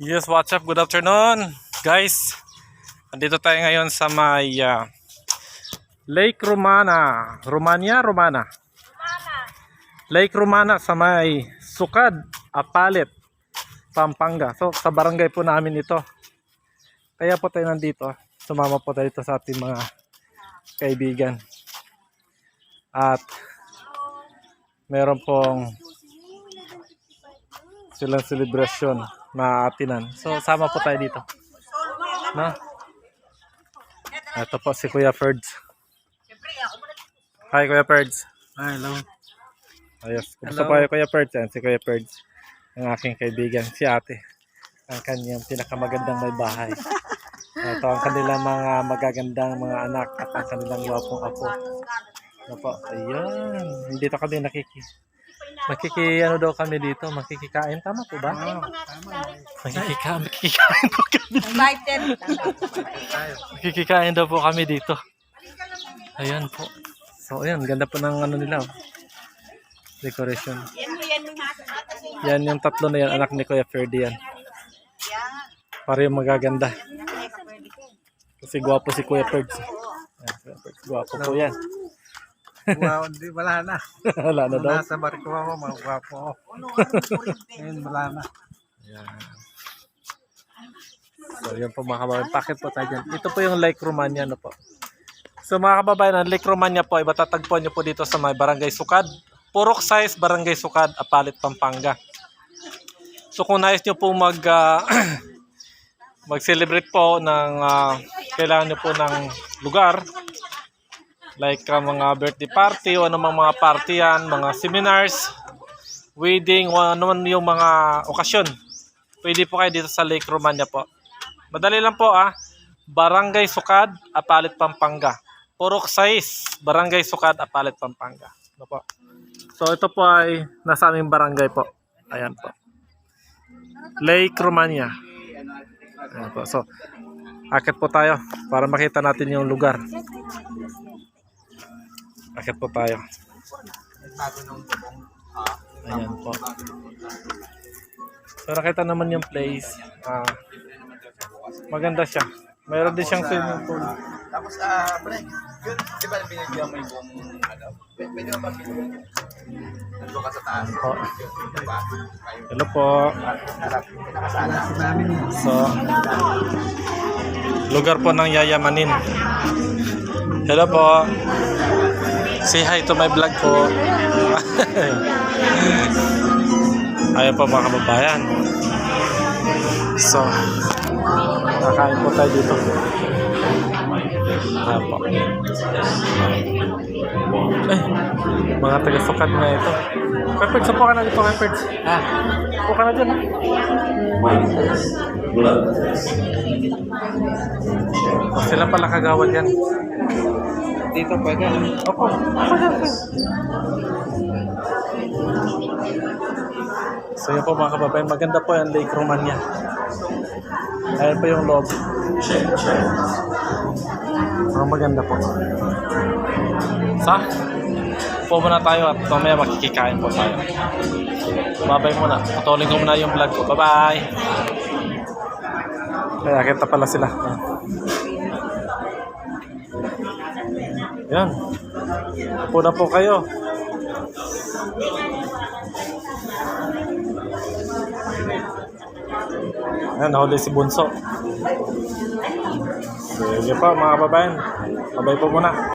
Yes, what's up? Good afternoon, guys. Andito tayo ngayon sa may Lake Romana. Romana. Lake Romana sa may Sukad, Apalit, Pampanga. So, sa barangay po namin ito. Kaya po tayo nandito. Sumama po tayo dito sa ating mga kaibigan. At meron pong silang celebration na atinan. So, sama po tayo dito. No? Ito po si Kuya Ferds. Hi, Kuya Ferds. Hi, hello. Ayos. Kumusta po kayo, Kuya Ferds? Yan, si Kuya Ferds. Ang aking kaibigan, si ate. Ang kanyang pinakamagandang may bahay. Ito ang kanilang mga magagandang mga anak at ang kanilang wapong apo. Ano po? Ayan. Dito kami ano daw kami dito, makikikain, tama po ba? Makikikain po kami. Makikikain daw po kami dito. Ayan po. So ayan, ganda po ng ano nila. Decoration. Yan yung tatlo na yan, anak ni Kuya Ferdy yan. Para yung magaganda. Kasi gwapo si Kuya Ferds. Gwapo po yan. Wow, di wala na. Wala na daw. Nasa barko ako, magwapo ako. Ngayon, wala na. Yan. So, yan po mga kababayan. Bakit po tayo dyan? Ito po yung Lake Romana na po. So, mga kababayan, ang Lake Romana po ay matatagpuan nyo po dito sa may Barangay Sukad. Purok Size, Barangay Sukad, Apalit, Pampanga. So, kung nais nyo po mag-celebrate po ng kailangan nyo po ng lugar, like mga birthday party o anumang mga party yan, mga seminars, wedding, o anuman yung mga okasyon. Pwede po kayo dito sa Lake Romana po. Madali lang po Barangay Sukad, Apalit, Pampanga. Purok Size, Barangay Sukad, Apalit, Pampanga. Ano po? So ito po ay nasa aming barangay po. Ayan po. Lake Romana. Ayan po. So, akit po tayo para makita natin yung lugar. Akit po tayo. Ayan po. So nakita naman yung place. Maganda siya. Mayroon din siyang swimming pool. Tapos, break. Yun, di ba binigyan mo yung pwede mo ba binigyan? Nandun ka sa taas. Hello po. So, lugar po ng yayamanin. Hello po. Say hi to my vlog po. Ayan po mga kababayan. So, nakain po tayo dito. Ayan po. Mga taga-Sukad na ito. Pepperds, upo ka na dito, Pepperds. Upo ka na dyan. Sila pala kagawad yan. Dito pwede. Opo. So yun po mga kababayan, maganda po yung Lake Romana. Ayan po yung loob. Maganda po. So, po muna tayo at mamaya makikikain po tayo. Babay muna. Patuloy ko muna yung vlog ko. Bye-bye. Kaya kita pala sila. Yan. Upo na po kayo. Ayan, nahuli si Bunso. Sige pa mga kababayan. Babay po muna.